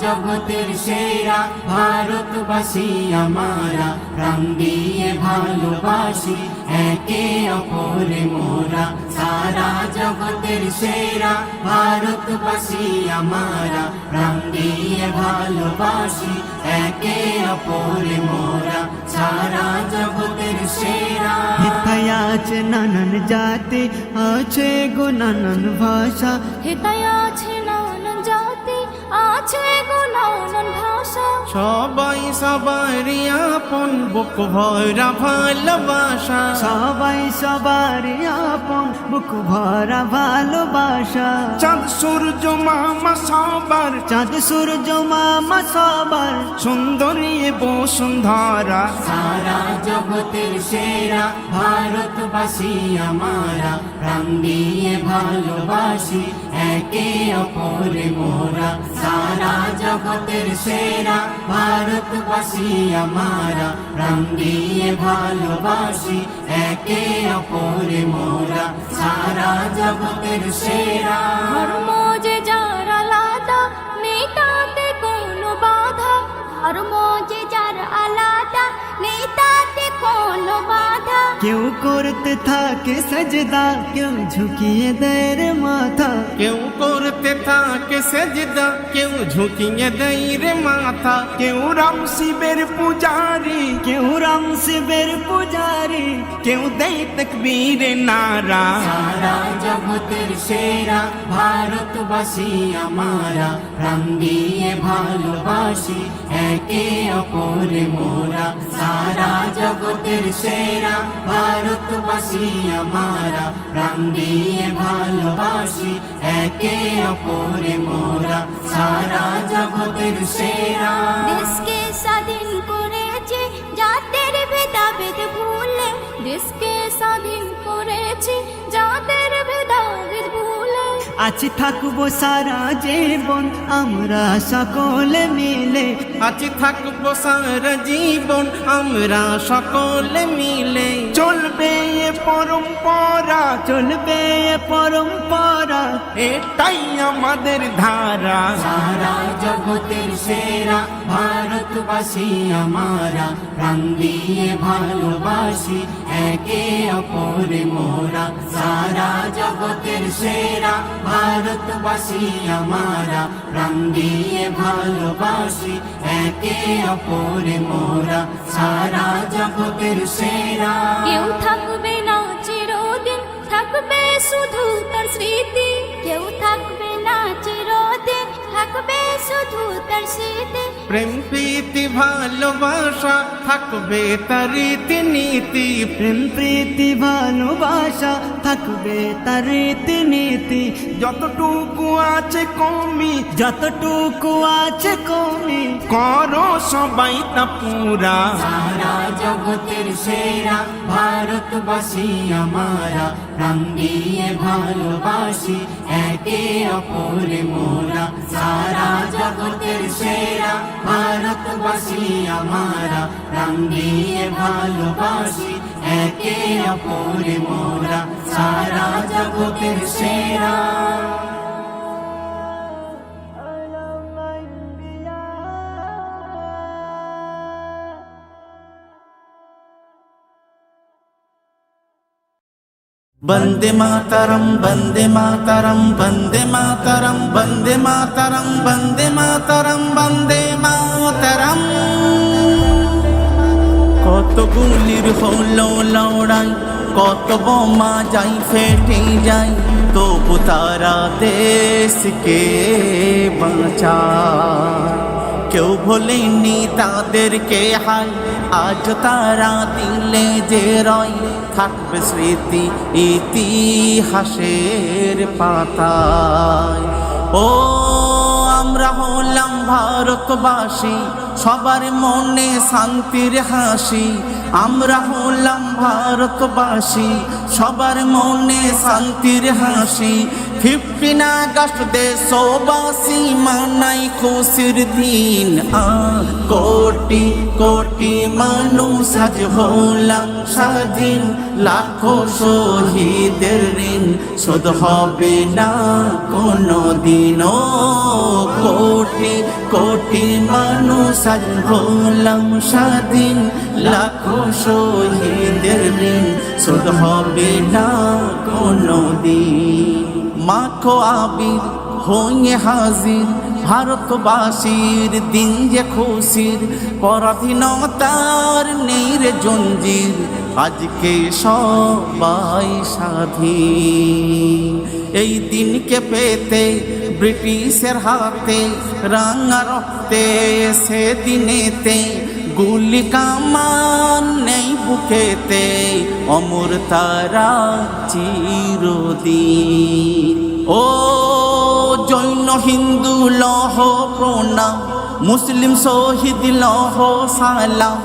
জগতের সেরা ভারতবাসী আমারা, প্রাণ দিয়ে ভালোবাসি একে অপরে মোরা। সারা জগতের সেরা ভারতবাসী আমারা, প্রাণ দিয়ে ভালোবাসি একে অপরে মোরা। সারা জগতের সেরা। হেথায় আছে নানান জাতি, আছে গো নানান ভাষা। হেথায় আছে নানান জাতি, আছে গো নানান ভাষা। সবাই সবারই আপন, বুক ভরা ভালোবাসা। সবাই সবারই আপন, বুক ভরা ভালোবাসা। চাঁদ সূর্য মামা সবার, চাঁদ সূর্য মামা সবার, সুন্দরী বসুন্ধরা। সারা জগতের সেরা ভারতবাসী আমারা, প্রাণ দিয়ে ভালোবাসি একে অপরে মোরা। সারা জগতের সেরা ভারতবাসী আমারা, প্রাণ দিয়ে ভালোবাসি একে অপরে মোরা। সারা জগতের সেরা। ধর্ম যে যার আলাদা, নেই তাতে কোনো বাধা। ধর্ম যে যার আলাদা, নেই তাতে কোনো বাধা। কেউ করতে থাকে সজদা, কেউ ঝুঁকিয়ে দেয় রে মাথা। কেউ করতে থাকে সেজদা, কেউ ঝুঁকিয়ে দেয় রে মাথা। কেউ রাম শিবের পূজারি, কেউ রাম শিবের পূজারি, কেউ দেয় তাকবীরে নারা। সারা জগতের সেরা ভারতবাসী আমারা, প্রাণ দিয়ে ভালোবাসি একে অপরে মোরা। সারা জগতের সেরা ভারতবাসী আমারা, প্রাণ দিয়ে ভালোবাসি একে অপরে মোরা। সারা জগতের সেরা। দেশকে স্বাধীন করেছে জাতের ভেদাভেদ ভুলে। দেশকে স্বাধীন করেছে জাতের ভেদাভেদ ভুলে। আছি থাকবো সারা জীবন আমরা সকলে মিলে। আছি থাকবো সারা জীবন আমরা সকলে মিলে। চলবে এ পরম্পরা, চলবে এ পরম্পরা, এটাই আমাদের ধারা। সারা জগতের সেরা ভারতবাসী আমারা, প্রাণ দিয়ে ভালোবাসি একে অপরে মোরা। সারা জগতের সেরা ভারতবাসী আমারা, প্রাণ দিয়ে ভালোবাসি একে অপরে মোরা। সারা জগতের সেরা। কেউ থাকবে না চিরদিন, থাকবে শুধু তার স্মৃতি। কেউ থাকবে না চিরদিন, থাকবে শুধু তার স্মৃতি। প্রেম প্রীতি ভালোবাসা থাকবে তার রীতিনীতি। প্রেম প্রীতি ভালোবাসা থাকবে তার রীতিনীতি। যতটুকু আছে কমি, যতটুকু আছে কমি, করো সবাই তা পুরা। সারা জগতের সেরা ভারতবাসী আমারা, প্রাণ দিয়ে ভালোবাসি একে অপরে মোরা। সারা জগতের সেরা ভারতবাসী আমারা, প্রাণ দিয়ে ভালোবাসি একে অপরে মোরা। সারা জগতের সেরা। বন্দে মাতরম, বন্দে মাতরম, বন্দে মাতরম, বন্দে মাতরম, বন্দে মাতরম, বন্দে মাতরম। কত গুলির হলো লড়াই, কত বোমা যাই ফেটে যায়, তবু তারা দেশকে বাঁচায়। কেউ ভোলেনি তাদেরকে হায়, আজ তারা দিলে যে রয়, থাকবে স্মৃতি ইতিহাসের পাতায়। ও আমরা হলাম ভারতবাসী, সবার মনে শান্তির হাসি। আমরা হলাম ভারতবাসী, সবার মনে শান্তির হাসি। 15 আগস্ট দেশবাসী মানাই খুশির দিন। কোটি কোটি মানুষ আজ হলাম স্বাধীন, লাখো শহীদের ঋণ শোধ হবে না কোনো দিন। কোটি কোটি মানুষ আজ হলাম স্বাধীন, লাখো শহীদের ঋণ শোধ হবে না কোনো দিন। মাখো আবির হয়ে হাজির ভারতবাসীর দিন যে খুশির, পরাধীনতার নেই রে জঞ্জির, আজকে সবাই স্বাধীন। এই দিনকে পেতে ব্রিটিশের হাতে রাঙা রক্তে সেদিনেতে গুলি কামান নেই বুকেতে, অমর তারা চিরদিন। ও জৈন হিন্দু লহ প্রণাম, মুসলিম শহীদ লহ সালাম।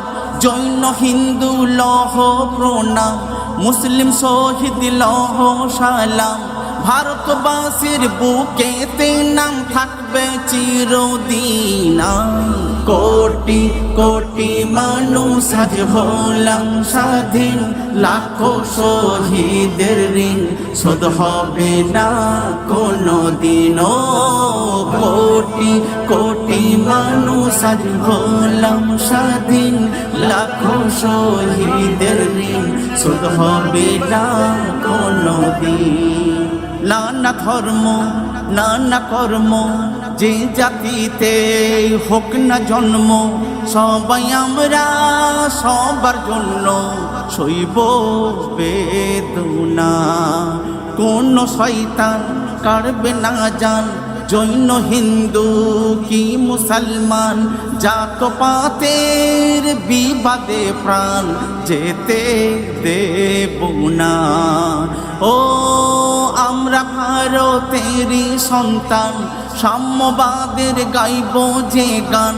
জৈন হিন্দু লহ প্রণাম, মুসলিম শহীদ লহ সালাম। ভারতবাসীর বুকেতে নাম থাকবে চিরদিন। কোটি কোটি মানুষ আজ হলাম স্বাধীন, লাখো শহীদের ঋণ শোধ হবে না কোনো দিন। কোটি কোটি মানুষ আজ হলাম স্বাধীন, লাখো শহীদের ঋণ শোধ হবে না কোনো দিন। নানা ধর্ম নানা কর্ম যে জাতিতে হোক না জন্ম, সবাই আমরা সবার জন্য সইব বেদনা। কোন শয়তান কাড়বে না জান, জৈন হিন্দু কি মুসলমান, জাত পাতের বিবাদে প্রাণ যেতে দেব না। ও আমরা ভারতেরই সন্তান, সাম্যবাদের গাইব যে গান।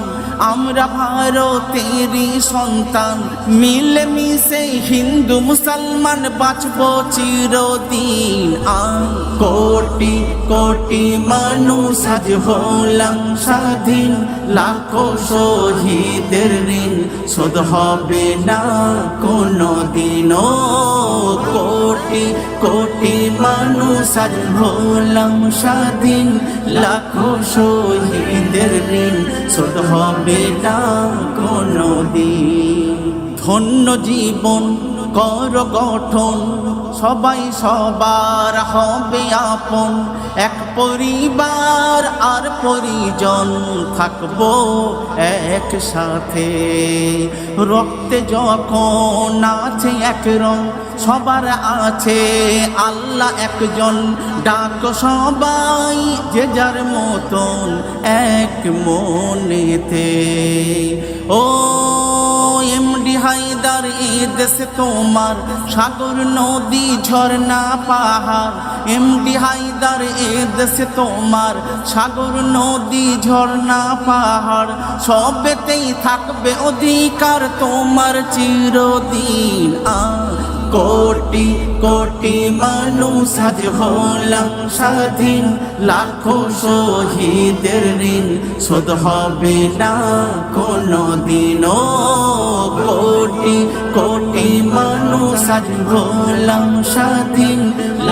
আমরা ভারতেরই সন্তান, মিলেমিশে হিন্দু মুসলমান বাঁচব চিরদিন। কোটি কোটি মানুষ আজ হলাম স্বাধীন, লাখো শহীদের ঋণ শোধ হবে না কোনো দিন। কোটি কোটি মানুষ আজ হলাম স্বাধীন, লাখো শহীদের ঋণ শোধ হবে না কোনো দিন। ধন্য জীবন কর গঠন, সবাই সবার হবে আপন। এক পরিবার আর পরিজন থাকবো একসাথে। রক্তে যখন আছে এক রং, সবার আছে আল্লাহ একজন। ডাক সবাই যে যার মতন এক মনেতে। ও এমডি হায়দার এই দেশে তোমার সাগর নদী ঝর্ণা পাহাড়। এমডি হায়দার এই দেশে তোমার সাগর নদী ঝর্ণা পাহাড়। সবেতেই থাকবে অধিকার তোমার চিরদিন। কোটি কোটি মানুষ আজ হলাম স্বাধীন, লাখো শহীদের ঋণ শোধ হবে না কোনো দিন। কোটি কোটি মানুষ আজ হলাম স্বাধীন,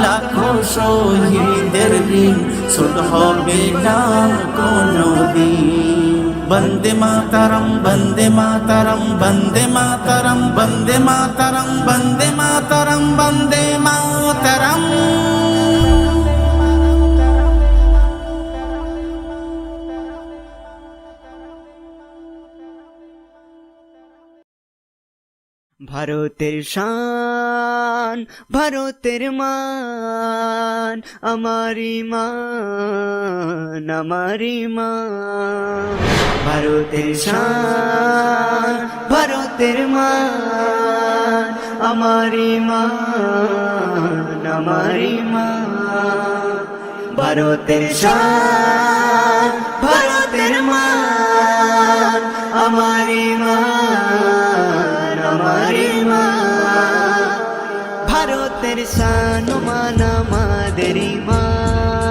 লাখো শহীদের ঋণ শোধ হবে না কোনো দিন। বন্দে মাতরম বন্দে মাতরম বন্দে মাতরম বন্দে মাতরম বন্দে মাতরম বন্দে মাতরম। ভারতের শান ভারতের মান, আমারি মান আমারি মান। ভারতের শান ভারতের মান, আমারি মান আমারি মান। ভারতের শান ভারতের মান, আমারি মান আমারি মান। ভারতের শান মান আমাদেরই মান।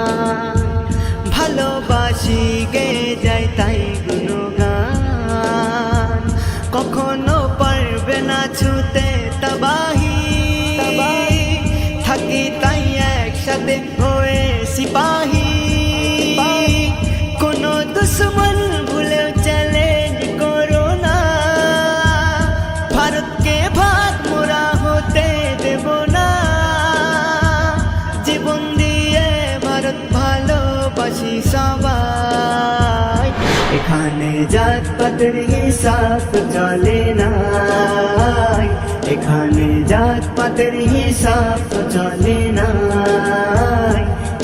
এখানে জাত পাতের হিসাব চলে না, এখানে জাত পাতের হিসাব চলে না,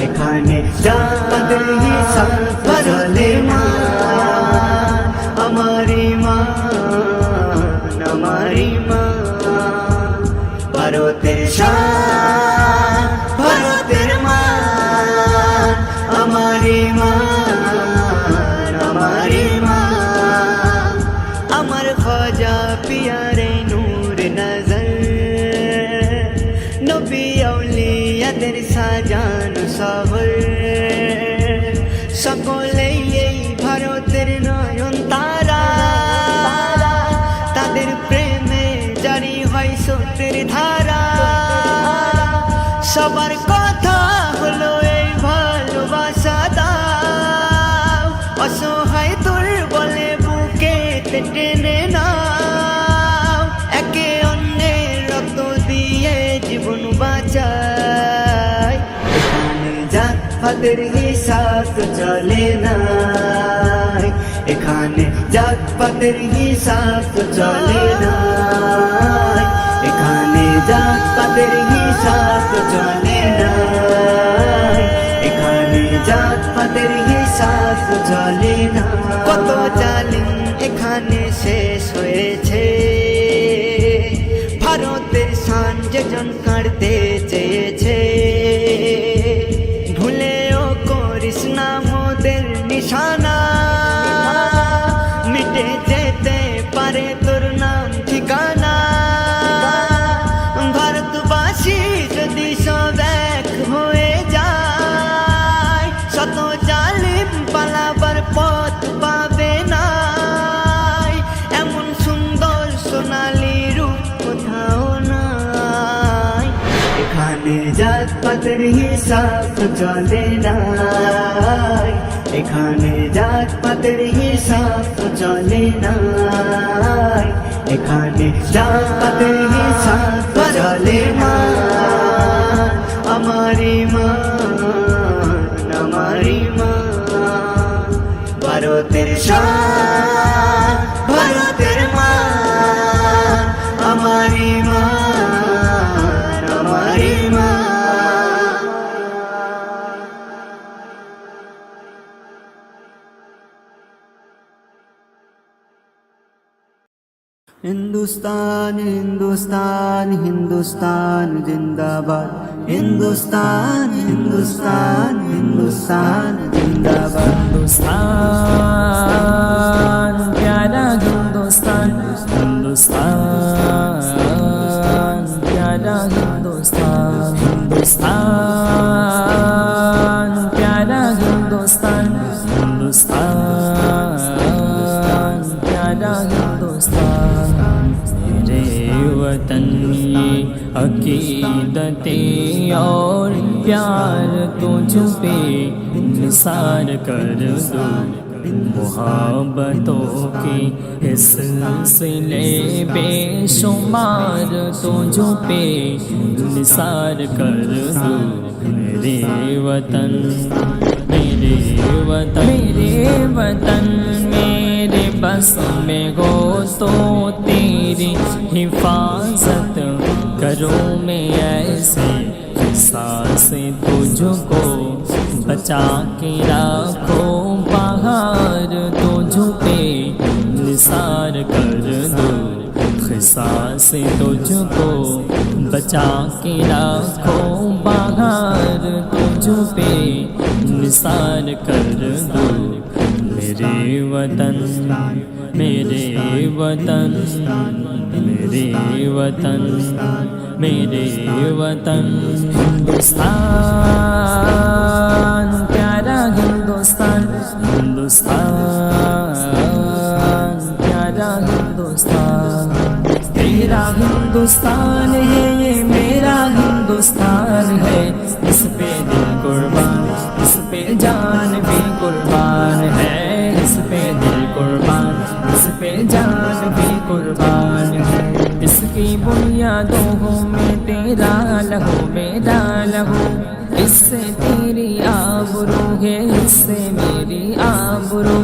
এখানে জাত পাতের হিসাব চলে না। আমার ইমান, আমার ইমান, ভারতের শান, ভারতের মান, আমার ইমান, আমার ইমান, আমার খ্বাজা পিয়ারে নূর নজর, নবী আউলিয়াদের সাজানো শহর, সকলেই এই ভারতের নয়ন তারা, তাদের প্রেমে জারি হয় স্রোতের ধারা, সবার কথা হলো এই ভালোবাসা দাও, অসহায় দুর্বলে বুকে টেনে নাও, একে অন্যের রক্ত দিয়ে জীবন বাঁচায়। এখানে জাত পাতের হিসাব চলে না, এখানে জাত পাতের হিসাব চলে না, এখানে জাত পাতের হিসাব চলে না, এখানে জাত পাতের হিসাব চলে না। কত জালিম এখানে শেষ হয়েছে, ভারতের শান যেজন কাটতে চেয়েছে, ভুলেও করিস না মোদের নিশানা, মিটে যেতে পারে তোর নাম ঠিকানা, ভারতবাসী যদি সব এক হয়ে যায়, শত জালিম পালাবার পথ পাবে না, এমন সুন্দর সোনালী রূপ কোথাও নাই। এখানে জাত পাতের হিসাব চলে না, এখানে জাত পাতের হিসাব চলে না, এখানে জাত পাতের হিসাব চলে না। আমার ইমান, আমার ইমান, ভারতের শান, ভারতের মান, আমার ইমান, আমার ইমান। हिंदुस्तान हिंदुस्तान हिंदुस्तान जिंदाबाद, हिंदुस्तान हिंदुस्तान हिंदुस्तान जिंदाबाद, हिंदुस्तान प्यारा हिंदुस्तान, हिंदुस्तान प्यारा हिंदुस्तान, हिंदुस्तान प्यारा हिंदुस्तान, हिंदुस्तान प्यारा हिंदुस्तान। मेरे वतन ये अकीदतें और प्यार तुझ पे निसार कर दो, मोहब्बतों के इस सिलसिले बेशुमार तुझ पे निसार कर दो। मेरे वतन, मेरे वतन, मेरे वतन मेरे बस में हो तो तेरी हिफाजत करूं मैं ऐसे सांसें तुझको बचा के रखो बाहर तुझ पे निसार कर दो, सांसें तुझको बचा के रखो बाहर तुझ पे निसार कर दो। मेरे वतन, मेरे वतन, मेरे वतन, मेरे वतन, हिंदुस्तान प्यारा हिंदुस्तान, हिंदुस्तान प्यारा हिंदुस्तान। तेरा हिंदुस्तान है ये मेरा हिंदुस्तान है, इस पे दिल कुर्बान, इस पे जान भी कुर्बान है, इस पे दिल कुर्बान, इस पे जान भी कुर्बान है। इसकी बुनियादों में तेरा लहू मेरा लहू, اس سے تیری آبرو ہے، اس سے میری آبرو،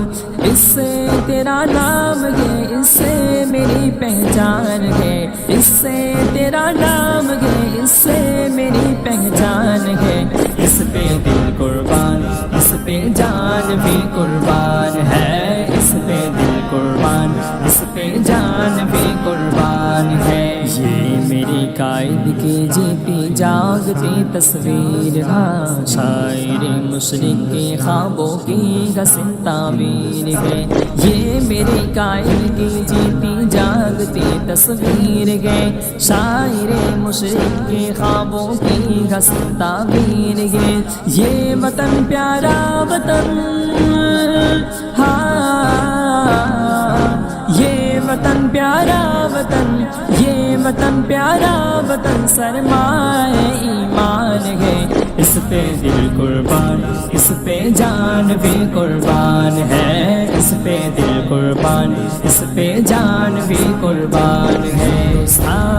اس سے تیرا نام ہے، اس سے میری پہچان ہے، اس سے تیرا نام ہے، اس سے میری پہچان ہے، اس پہ دل قربان، اس پہ جان بھی قربان ہے، اس پہ دل قربان، اس پہ جان بھی قربان ہے۔ یہ میری قائد کی جیتی جاگتی تصویر ہاں، شاعر مشرق کے خوابوں کی حسین تعبیر ہے، یہ میری قائد کی جیتی جاگتی تصویر ہے، شاعر مشرق کے خوابوں کی حسین تعبیر ہے، یہ وطن پیارا وطن یہ وطن پیارا وطن، یہ وطن پیارا وطن سرمائے ایمان ہے، اس پہ دل قربان، اس پہ جان بھی قربان ہے، اس پہ دل قربان، اس پہ جان بھی قربان ہے۔ ہندوستان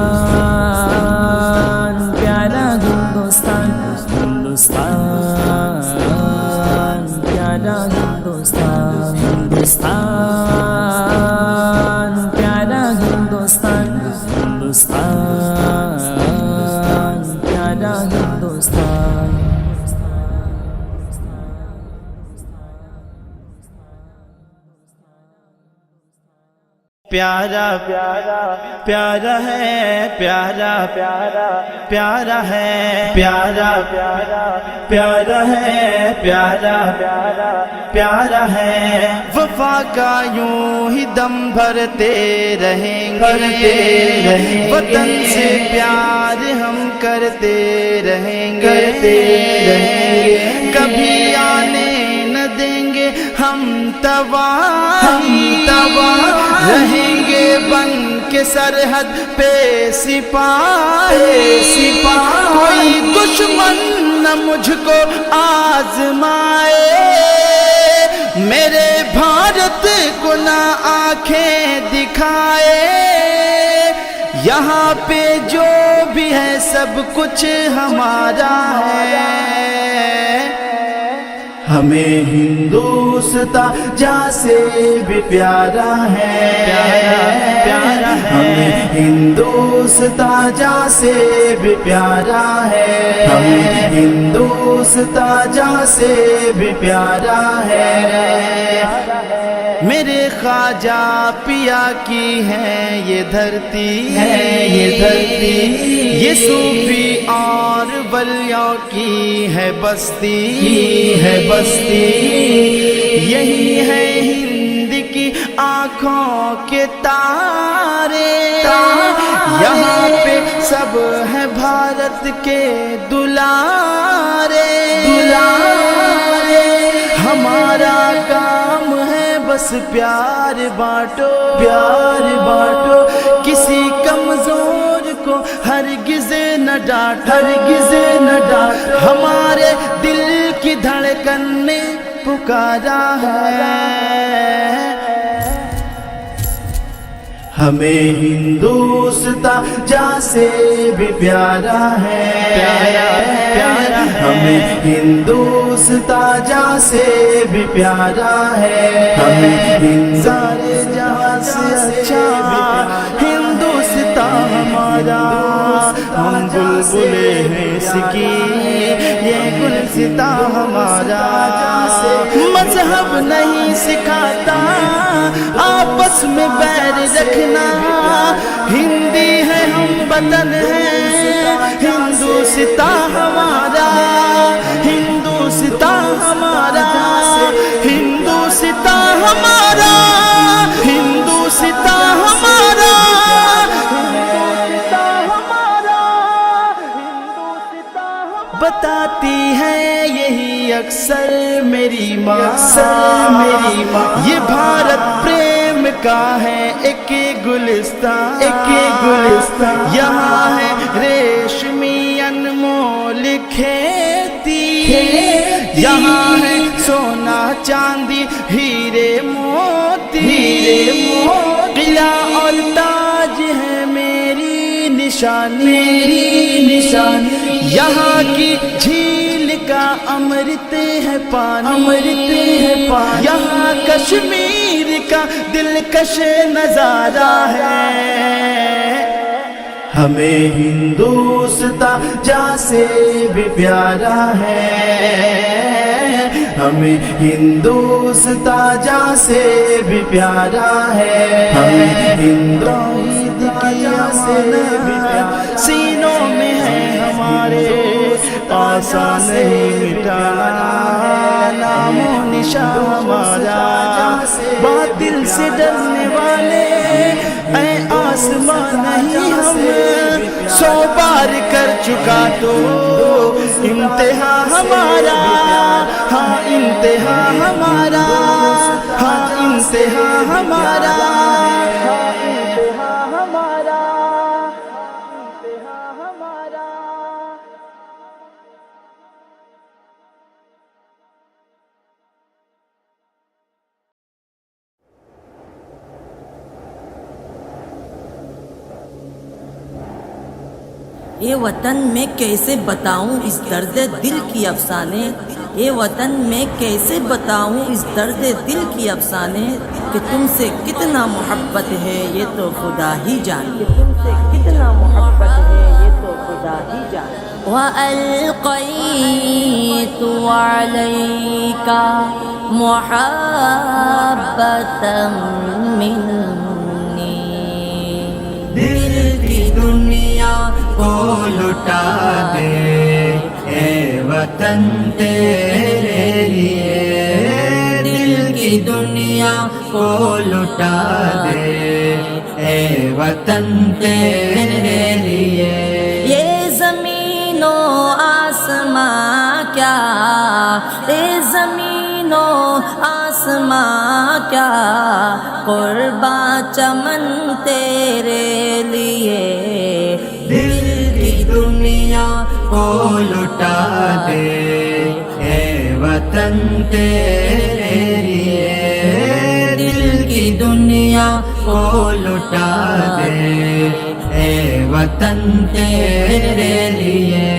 پیارا ہندوستان، ہندوستان پیارا ہندوستان، ہندوستان پیارا ہندوستان، ہندوستان پیارا ہندوستان۔ پیارا پیارا پیارا ہے، پیارا پیارا پیارا ہے، پیارا پیارا پیارا ہے، پیارا پیارا پیارا ہے، وفا کا یوں ہی دم بھرتے رہیں گے، وطن سے پیار ہم کرتے رہیں گے، کبھی آنے نہ دیں گے ہم تباہی، رہیں گے بن کے سرحد پہ سپاہی، کوئی دشمن نہ مجھ کو آزمائے، میرے بھارت کو نہ آنکھیں دکھائے، یہاں پہ جو بھی ہے سب کچھ ہمارا ہے، ہمیں ہندوستان جہاں سے بھی پیارا ہے، پیارا ہے، ہمیں ہندوستان جہاں سے بھی پیارا ہے، ہمیں ہندوستان جہاں سے بھی پیارا ہے، میرے خواجہ پیا کی ہے یہ دھرتی، یہ صوفی اور ولیوں کی ہے بستی، یہی ہے ہند کی آنکھوں کے تارے، یہاں پہ سب ہے بھارت کے دلارے، ہمارا کام ہے بس پیار بانٹو، کسی کمزور کو ہرگز نہ ڈانٹو، ہمارے دل کی دھڑکن نے پکارا ہے، ہمیں ہندوستان جہاں سے بھی پیارا ہے، پیارا ہے، ہمیں ہندوستان جہاں سے بھی پیارا ہے، ہمیں سارے جہاں سے اچھا ہندوستان ہمارا، ہم بلبلے ہیں اس کی یہ گلستان ہمارا، مذہب نہیں سکھاتا آپس میں بیر رکھنا، ہندی ہے ہم وطن ہیں، ہندوستان ہمارا، ہندوستان ہمارا، ہندوستان ہمارا، ہندوستان ہمارا، بتاتی ہے یہی اکثر میری ماں، یہ بھارت پریم کا ہے ایک گلستان، یہاں ہے ریشمی انمول کھیتی، یہاں ہے سونا چاندی ہیرے موتی، قلعہ اور تاج ہے میری نشانی، یہاں کی جھیل امرت ہے پانی، امرت ہے پانی، یہاں کشمیر کا دلکش نظارہ ہے، ہمیں ہندوستان جہاں سے بھی پیارا ہے، ہمیں ہندوستان جہاں سے بھی پیارا ہے، ہمیں ہندوستان جہاں سے بھی پیارا، سینوں میں ہے ہمارے آسان نہیں مٹانا، نام و نشان ہمارا، باطل سے ڈرنے والے اے آسمان نہیں ہم 100 بار کر چکا تو انتہا ہمارا، ہاں انتہا ہمارا، ہاں انتہا ہمارا، ہاں انتہا ہمارا، انتہا ہمارا۔ یہ وطن میں کیسے بتاؤں اس درد دل کی افسانے، یہ وطن میں کیسے بتاؤں اس درد دل کی افسانے، کہ تم سے کتنا محبت ہے یہ تو خدا ہی جانے، کہ تم سے کتنا محبت ہے یہ تو خدا ہی جانے۔ وَأَلْقَيْتُ عَلَيْكَ مُحَبَّةً مِّنِّي، دل کی دنیا کو لٹا دے اے وطن تیرے لیے، دل کی دنیا کو لٹا دے اے وطن تیرے لیے، یہ زمین و آسماں کیا، یہ زمین و آسماں کیا، قرباں چمن تیرے لیے، دل کی دنیا کو لٹا دے اے وطن تیرے لیے، دل کی دنیا کو لٹا دے اے وطن تیرے لیے،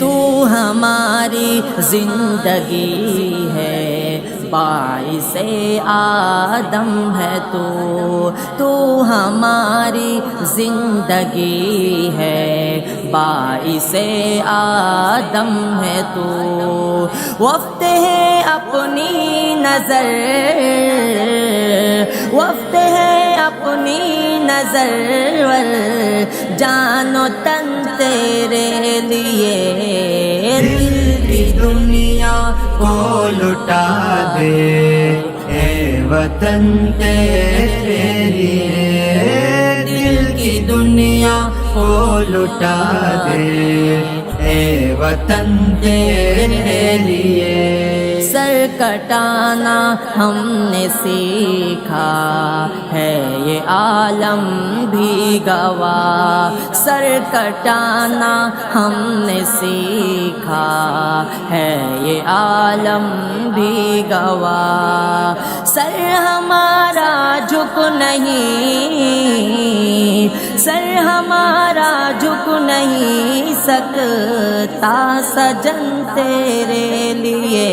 تو ہماری زندگی ہے، باعث آدم ہے تو ہماری زندگی ہے، باعث آدم ہے تو، وقت ہے اپنی نظر، وقت ہے اپنی نظر ور جان و تن تیرے لیے، دل کی دنیا کو لٹا دے اے وطن تیرے لیے، دل کی دنیا کو لٹا دے اے وطن تیرے لیے، سر کٹانا ہم نے سیکھا ہے یہ عالم بھی گواہ، سر کٹانا ہم نے سیکھا ہے یہ عالم بھی گواہ، سر ہمارا جھک نہیں، سر ہمارا جھک نہیں سکتا سجن تیرے لیے،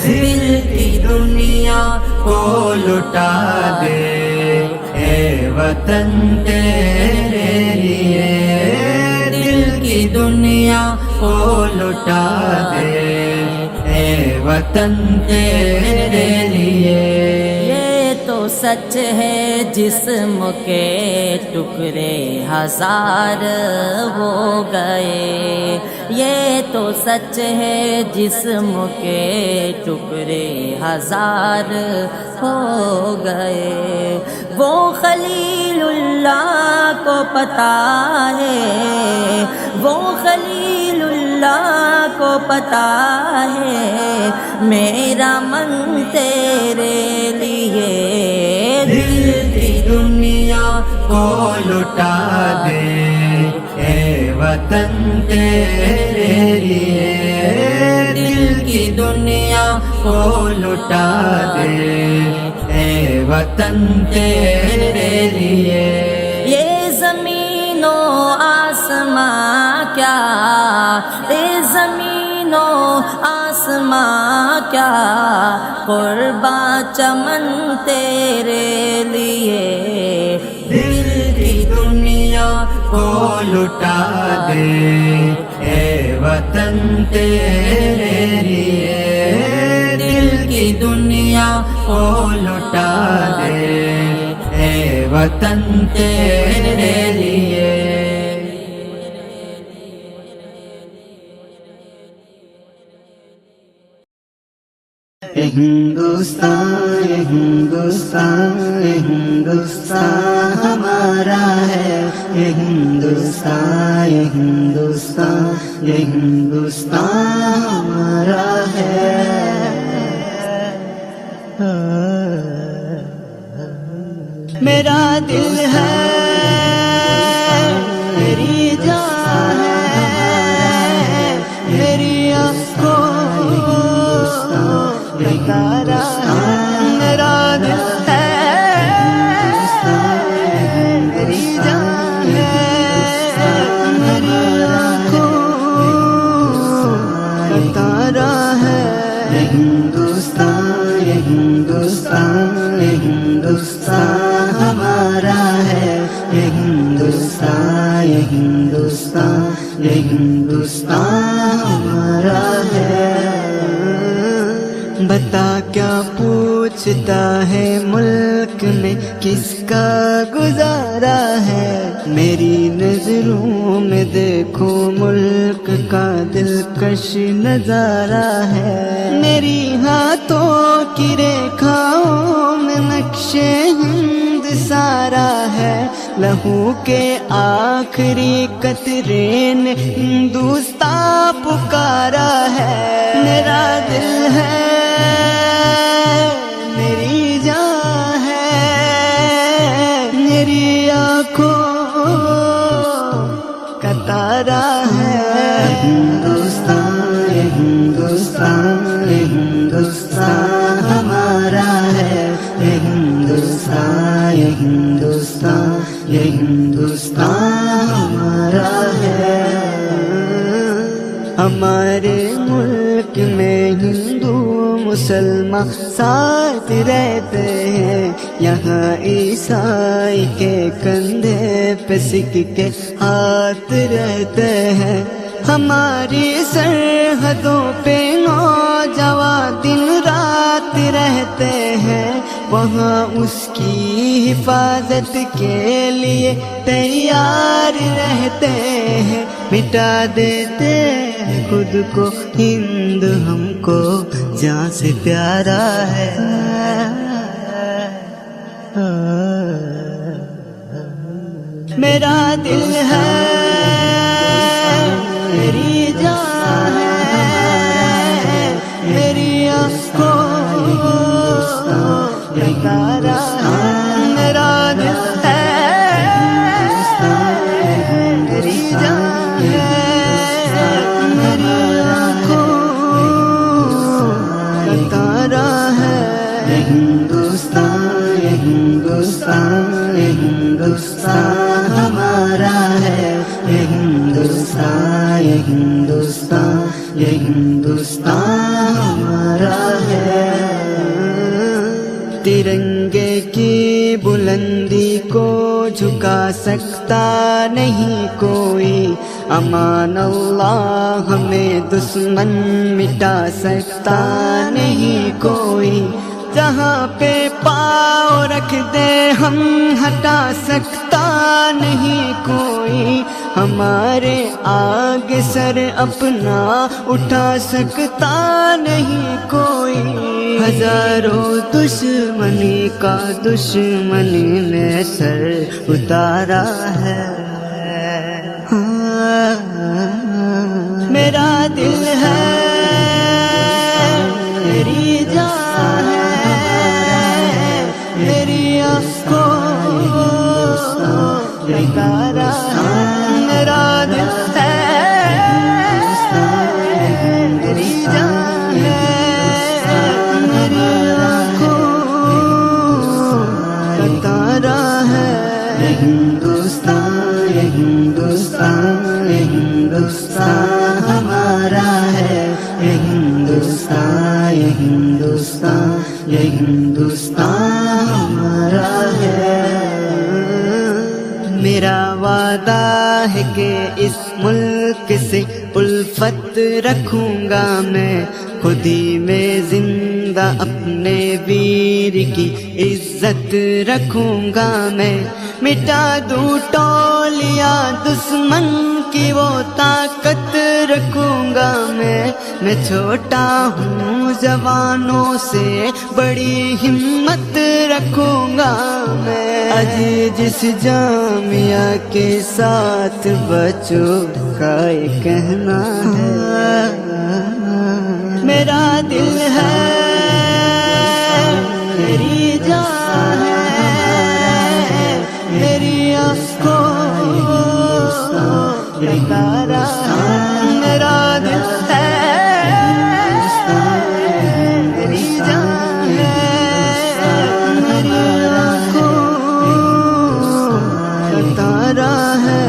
دل کی دنیا کو لٹا دے اے وطن تیرے لیے، دل کی دنیا کو لٹا دے اے وطن تیرے لیے، یہ تو سچ ہے جسم کے ٹکڑے ہزار ہو گئے، یہ تو سچ ہے جسم کے ٹکڑے ہزار ہو گئے، وہ خلیل اللہ کو پتہ ہے، وہ خلیل اللہ کو پتہ ہے، میرا من تیرے لیے، دل کی دنیا کو لٹا دے اے وطن تیرے لیے، دل کی دنیا کو لٹا دے اے وطن تیرے لیے، یہ زمین و آسماں کیا، یہ زمین زمینوں آسماں کیا قرباں چمن تیرے لیے دل کی دنیا کو لٹا دے اے وطن تیرے لیے دل کی دنیا کو لٹا دے اے وطن تیرے لیے ہندوستان ہندوستان ہندوستان ہمارا ہے، یہ ہندوستان یہ ہندوستان یہ ہندوستان ہمارا ہے۔ میرا دل ہے میری جان ہے، میری آنکھوں تارا میرا دل ہے میری جان ہے، میری آنکھوں تارا ہے۔ ہندوستان یہ ہندوستان یہ ہندوستان ہمارا ہے، یہ ہندوستان یہ ہندوستان یہ ہندوستان ہمارا ہے۔ بتا کیا پوچھتا ہے ملک میں کس کا گزارا ہے، میری نظروں میں دیکھو ملک کا دلکش نظارہ ہے، میری ہاتھوں کی ریکھاؤں میں نقش ہند سارا ہے، لہو کے آخری قطرے نے ہندوستان پکارا ہے۔ میرا دل ہے میری جان ہے، میری آنکھوں کا تارا ہے۔ ہندوستان یہ ہندوستان یہ ہندوستان ہمارا ہے، یہ ہندوستان یہ ہندوستان یہ ہندوستان ہمارا ہے۔ ہمارے ملک میں ہندو مسلمان ساتھ رہتے ہیں، یہاں عیسائی کے کندھے پہ سکھ کے ہاتھ رہتے ہیں، ہماری سرحدوں پہ نوجوان دن رات رہتے ہیں، وہاں اس کی حفاظت کے لیے تیار رہتے ہیں، مٹا دیتے ہیں خود کو ہند ہم کو جان سے پیارا ہے۔ میرا دل ہے میری جان ہے، میری آنکھوں کا تارا میرا دل ہے میری جان ہے، میری آنکھوں کا تارا ہے۔ ہندوستان یہ ہندوستان یہ ہندوستان ہمارا ہے، یہ ہندوستان یہ ہندوستان یہ ہندوستان ہمارا ہے۔ ترنگے کی بلندی کو جھکا سکتا نہیں کوئی، امان اللہ ہمیں دشمن مٹا سکتا نہیں کوئی، جہاں پہ پاؤں رکھ دے ہم ہٹا سکتا نہیں کوئی، ہمارے آگے سر اپنا اٹھا سکتا نہیں کوئی، ہزاروں دشمنی کا دشمنی نے سر اتارا ہے۔ میرا دل ہے میری جان ہے، میری آنکھوں کا تارا میرا دل ہے میری جان ہے، میری آنکھوں کا تارا ہے۔ ہندوستان یہ ہندوستان یہ ہندوستان ہمارا ہے، हिंदुस्तान हमारा है। मेरा वादा है कि इस मुल्क से उल्फत रखूंगा मैं, खुद ही में जिंदा अपने वीर की इज्जत रखूंगा मैं। मिटा दूं टोलियां दुश्मन की वो ताकत रखूंगा मैं छोटा हूँ जवानों से बड़ी हिम्मत रखूंगा मैं। आज जिस जामिया के साथ बच्चों का ये कहना है, मेरा दिल है मेरी जान है, मेरी आँखों का तारा है, मेरा दिल है मेरी जान है, मेरी आँखों का तारा है।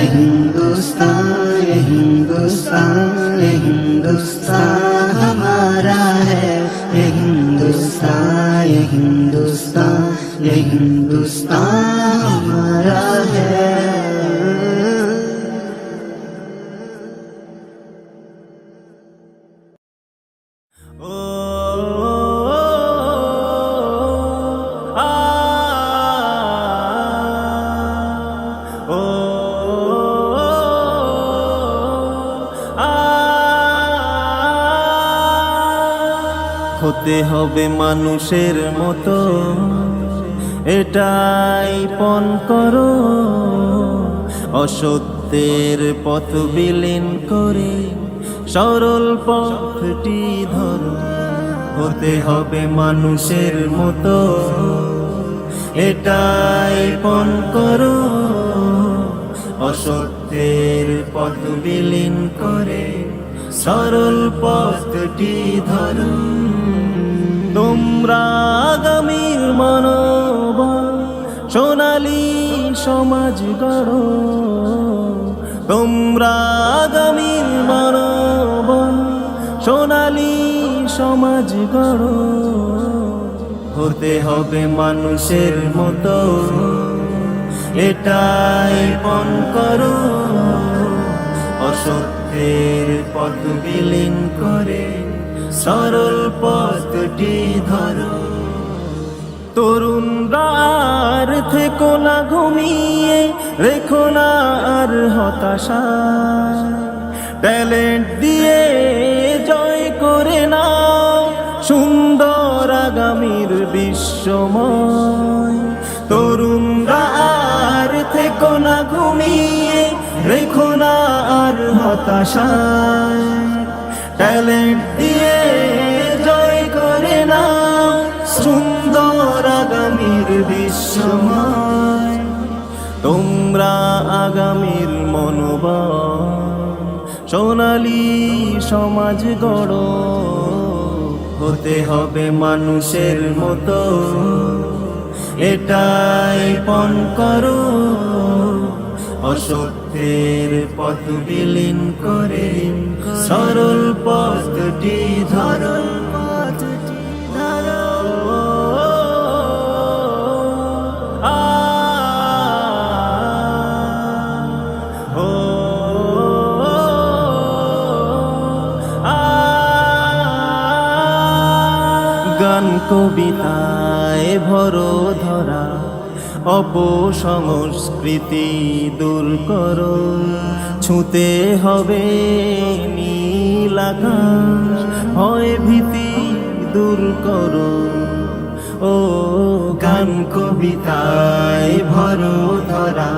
हिंदुस्तान ये हिंदुस्तान ये हिंदुस्तान हमारा है। ये हिंदुस्तान ये हिंदुस्तान ये हिंदुस्तान हमारा है। হতে হবে মানুষের মতো, এটাই পণ করো। অসত্যের পথ বিলীন করে সরল পথটি ধরো। হতে হবে মানুষের মতো, এটাই পণ করো। অসত্যের পথ বিলীন করে সরল পথটি ধরো। তোমরা আগামীর মানবতার সোনালী সমাজ গড়ো। তোমরা আগামীর মানবতার সোনালী সমাজ গড়ো। হতে হবে মানুষের মতো, এটাই পণ করো। অসত্যের পথ বিলীন করে সরল পথটি ধরো। তরুণরা আর থেকো না ঘুমিয়ে, রেখো না আর হতাশা। ট্যালেন্ট দিয়ে জয় করে নাও সুন্দর আগামীর বিশ্বময়। তরুণরা আর থেকো না ঘুমিয়ে, রেখো না আর হতাশা। ট্যালেন্ট দিয়ে জয় করে নাও সুন্দর আগামীর বিশ্বময়। তোমরা আগামীর মনোবল সোনালী সমাজ গড়ো। হতে হবে মানুষের মতো, এটাই পণ করো। অসত্যের পথ বিলীন করে সরল পথটি ধরো। গান কবিতায় ভরো ধরা অপসংস্কৃতি দূর করো। ছুঁতে হবে নীল আকাশ, ভয় ভীতি দূর করো। ও গান কবিতায় ভরো ধরা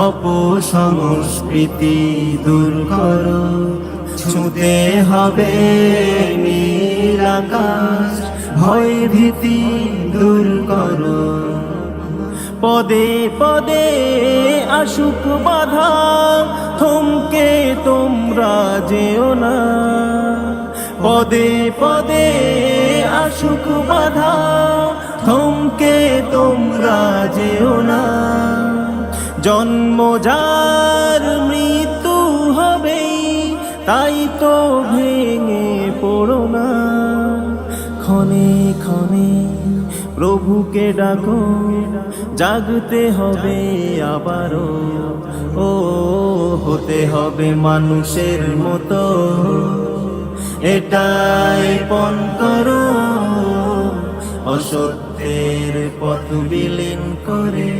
অপসংস্কৃতি দূর করো। ছুঁতে হবে নীল আকাশ, ভয় ভীতি দূর করো। পদে পদে আসুক বাধা, থমকে তোমরা যেও না। পদে পদে আসুক বাধা, থমকে তোমরা যেও না। জন্ম যার মৃত্যু হবেই, তাই তো ভেঙে পড়ো না। ক্ষণে ক্ষণে প্রভুকে ডাকো, জাগতে হবে আবারও, ও হতে হবে মানুষের মতো, এটাই পণ করো, অসত্যের পথ বিলীন করে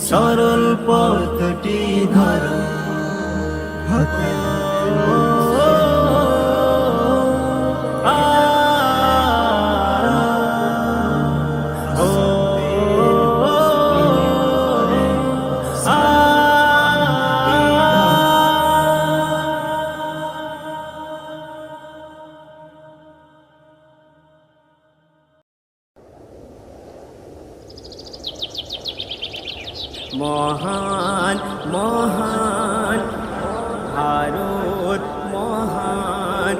সরল পথটি ধরো। মহান মহান ভারত মহান,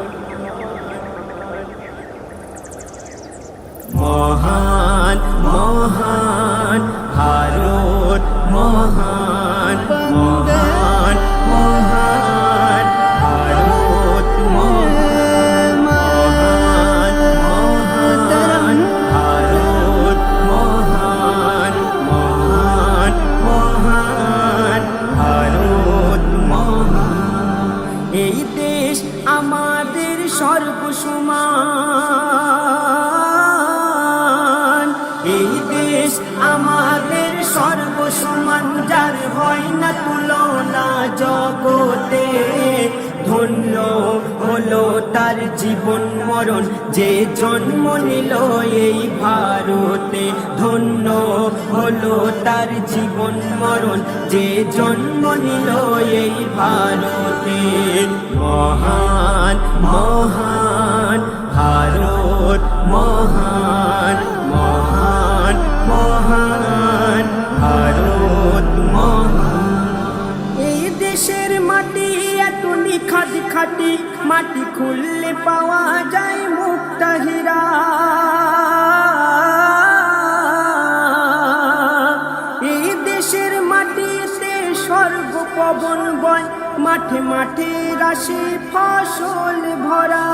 মহান মহান ভারত মহান, মহান মহান ভারত মহান, মহান মহান ভারত মহান, মহান মহান ভারত মহান। এই দেশ আমাদের সর্বসমান, এই দেশ আমাদের সর্বসমান, যার হয় না তুলনা জগতে। ধন্য হলো তার জীবন মরণ, যে জন্ম নিল এই ভারতে। ধন্য হলো তার জীবন মরণ, যে জন্ম নিল এই ভারতে। মহান মহান ভারত মহান, মহান মহান ভারত মহান। এই দেশের মাটি এত নিখাদ খাটি, মাটি খুললে পাওয়া যায় মুক্তা হীরা। এই দেশের মাটিতে স্বর্গ পবন বয়, মাঠে মাঠে রাশি ফসল ভরা।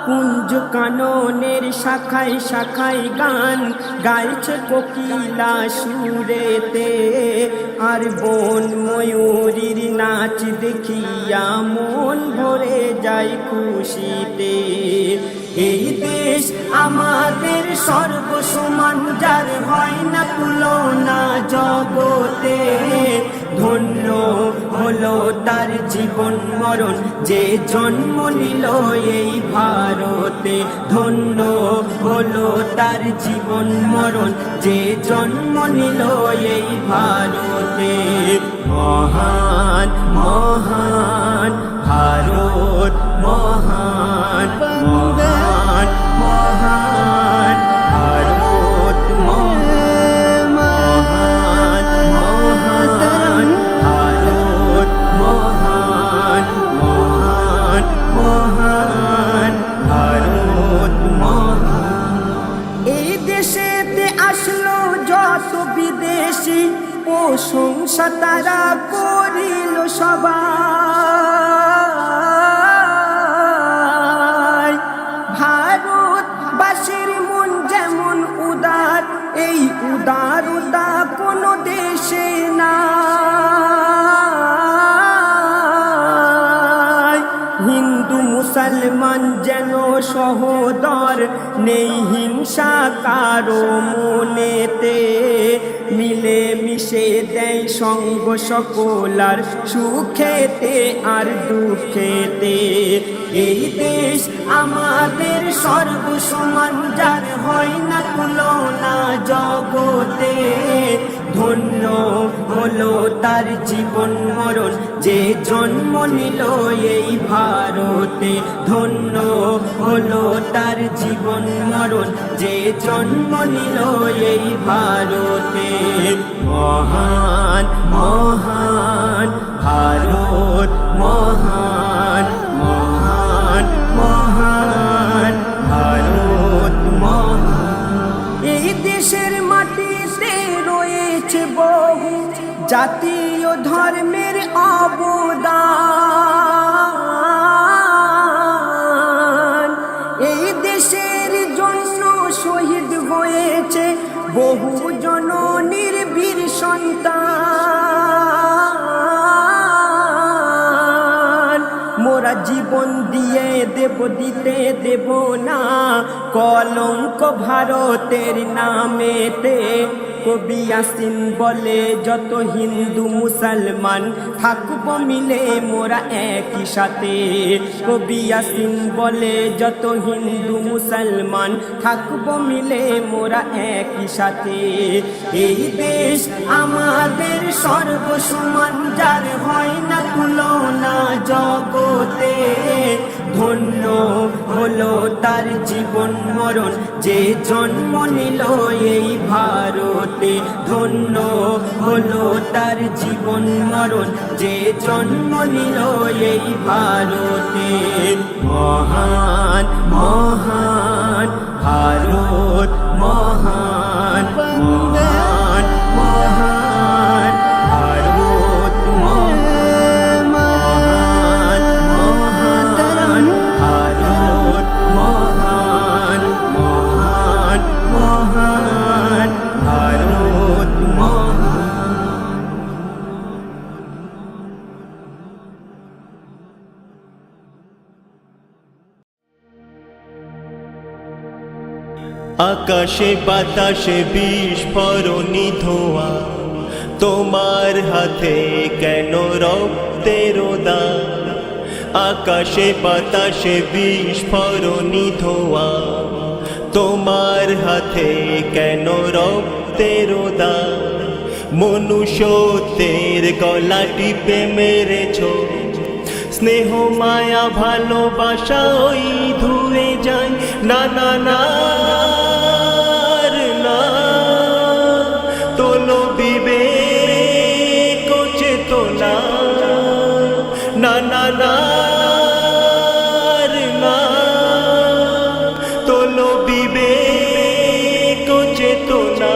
কুঞ্জ কাননের শাখায় শাখায় গান গাইছে কোকিলা সুরেতে, আর বন ময়ূরীর নাচ দেখিয়া মন ভরে যায় খুশিতে। এই দেশ আমাদের সর্বসমান, যার হয় না তুলনা জগতে। ধন্য হলো তার জীবন মরণ, যে জন্ম নিল এই ভারতে। ধন্য হলো তার জীবন মরণ, যে জন্ম নিল এই ভারতে। মহান মহান ভারত মহান, মহান মহান ভারত মহান, মহান মহান ভারত মহান, মহান মহান ভারত মহান। এই দেশেতে আসলো যত বিদেশি, প্রশংসা তারা করিল সবাই। ভারতবাসীর মন যেমন উদার, এই উদারতা কোনো দেশে নাই। হিন্দু মুসলমান যেন সহোদর, নেই হিংসা কারো মনেতে। মিলে মিশে দেয় সঙ্গ সকলার, সুখেতে আর দুঃখেতে। এই দেশ আমাদের সর্বসমান, যার হয় না তুলনা জগতে। ধন্য হলো তার জীবন মরণ, যে জন্ম নিল এই ভারতে। ধন্য হলো তার জীবন মরণ, যে জন্ম নিল এই ভারতে। মহান মহান ভারত মহান, মহান মহান ভারত মহান। এই দেশের মাটিতে রয়েছে বহু জাতীয় ধর্মের অবদান। বহু জননীর বীর সন্তান, মোরা জীবন দিয়ে দেব দিতে দেব না কলঙ্ক ভারতের নামেতে। কবি ইয়াসিন বলে যত হিন্দু মুসলমান থাকব মিলে মোরা একই সাথে। কবি ইয়াসিন বলে যত হিন্দু মুসলমান থাকব মিলে মোরা একই সাথে। এই দেশ আমাদের সর্বসমান, যার হয় না তুলনা জগতে। ধন্য হলো তার জীবন মরণ যে জন্ম নিল এই ভারতে। ধন্য হলো তার জীবন মরণ যে জন্ম নিল এই ভারতে। মহান মহান ভারত, মহান মহান মহান ভারত, মহান মহান ভারত, মহান মহান মহান ভারত, মহান। আকাশে বাতাসে বিস্ফোরণী ধোঁয়া, তোমার হাতে কেন রক্তের দাগ? আকাশে বাতাসে বিস্ফোরণী ধোঁয়া, তোমার হাতে কেন রক্তের দাগ? মনুষ্যত্বের গলা টিপে মেরেছ, স্নেহ মায়া ভালোবাসা ওই ধুয়ে যায়। না না না না, তোলো বিবেক চেতনা। না না না না, তোলো বিবেক চেতনা।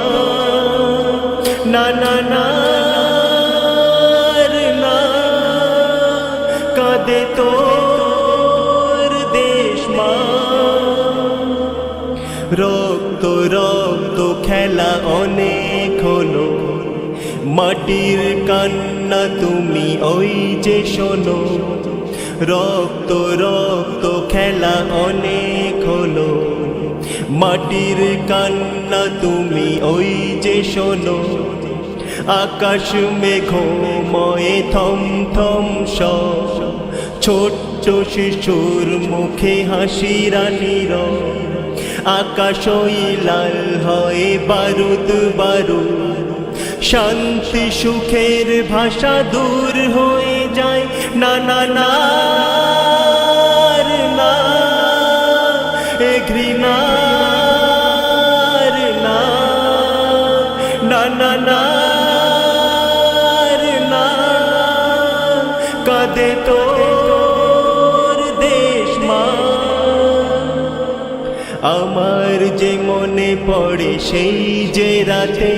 না না না না, কাঁদে তোর দেশ মা। রক্ত রক্ত খেলা অনেক হলো, মাটির কান্না তুমি ওই যে শোনো। রক্ত রক্ত খেলা অনেক হলো, মাটির কান্না তুমি ওই যে শোনো। আকাশ মেঘময় থম থম সব, ছোট্ট শিশুর মুখে হাসি রানীর। আকাশই লাল হয় বারুদ বারুদ, শান্তি সুখের ভাষা দূর হয়ে যায়। না না না না, এ ঘৃণার না। না না না না, কাঁদে তোর দেশ মা। আমার যে মনে পড়ে সেই যে রাতে,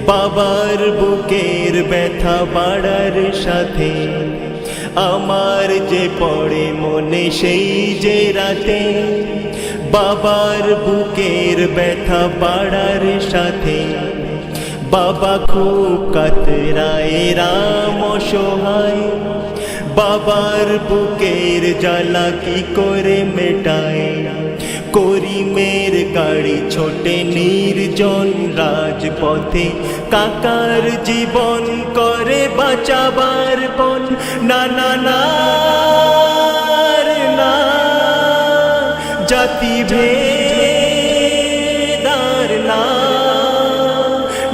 বাবার বুকের ব্যথা বাড়ার সাথে। আমার যে পড়ে মনে সেই যে রাতে, বাবার বুকের ব্যথা বাড়ার সাথে। বাবা খুব কাতরায় রাম অসহায়, বাবার বুকের জ্বালা কি করে মেটায়। করিমের গাড়ি ছোটে নির্জন রাজপথে, কাকার জীবন করে বাঁচাবার পণ। না না না না, জাতি ভেদার না।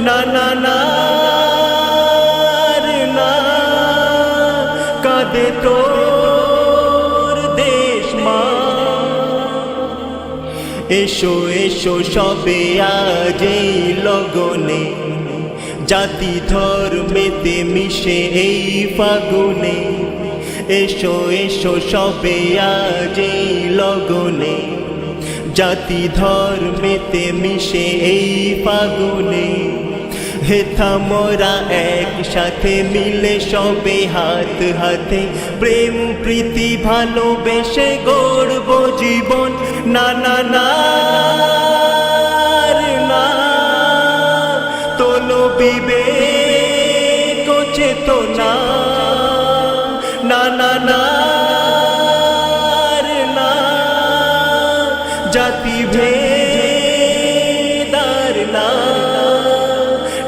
না না না না, কাঁদে তোর দেশ মা। এসো এসো সবে আজ এই লগনে, জাতি ধর্মেতে মিশে এই ফাগুনে। এসো এসো সবে আজ এই লগনে, জাতি ধর্মেতে মিশে এই ফাগুনে। হেথা মোরা একসাথে মিলে সবে হাত হাতে, প্রেম প্রীতি ভালোবেসে গড়ব জীবন। না না না না, বিবেক ও চেতনা না না না রে না জাতি ভেদার না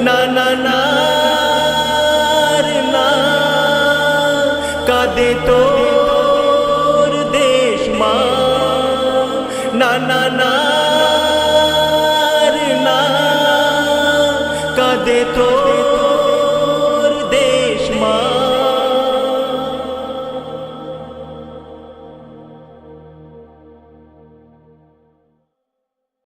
না না না রে না কাঁদে তোর দেশ মা না না না রে না কাঁদে তোর